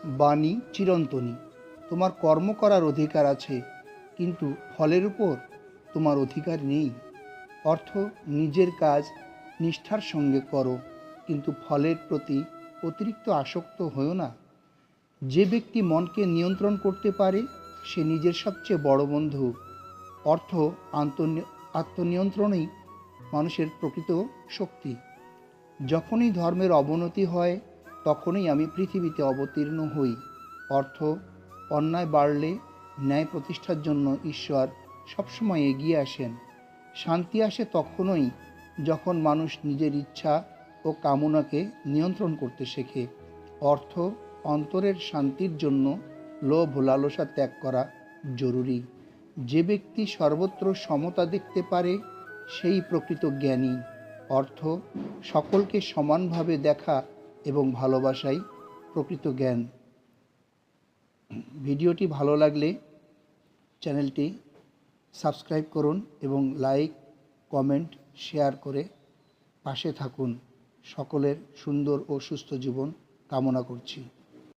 বাণী চিরন্তনী। তোমার কর্ম করার অধিকার আছে, কিন্তু ফলের উপর তোমার অধিকার নেই। অর্থ, নিজের কাজ নিষ্ঠার সঙ্গে করো, কিন্তু ফলের প্রতি অতিরিক্ত আসক্ত হও না। যে ব্যক্তি মনকে নিয়ন্ত্রণ করতে পারে সে নিজের সবচেয়ে বড় বন্ধু। অর্থ, আত্মনিয়ন্ত্রণই মানুষের প্রকৃত শক্তি। যখনই ধর্মের অবনতি হয় তখনই আমি পৃথিবীতে অবতীর্ণ হই। অর্থ, অন্যায় বাড়লে ন্যায় প্রতিষ্ঠার জন্য ঈশ্বর সবসময় এগিয়ে আসেন। শান্তি আসে তখনই যখন মানুষ নিজের ইচ্ছা ও কামনাকে নিয়ন্ত্রণ করতে শেখে। অর্থ, অন্তরের শান্তির জন্য লোভ লালসা ত্যাগ করা জরুরি। যে ব্যক্তি সর্বত্র সমতা দেখতে পারে সেই প্রকৃত জ্ঞানী। অর্থ, সকলকে সমানভাবে দেখা এবং ভালোবাসাই প্রকৃত জ্ঞান। ভিডিওটি ভালো লাগলে চ্যানেলটি সাবস্ক্রাইব করুন এবং লাইক, কমেন্ট, শেয়ার করে পাশে থাকুন। সকলের সুন্দর ও সুস্থ জীবন কামনা করছি।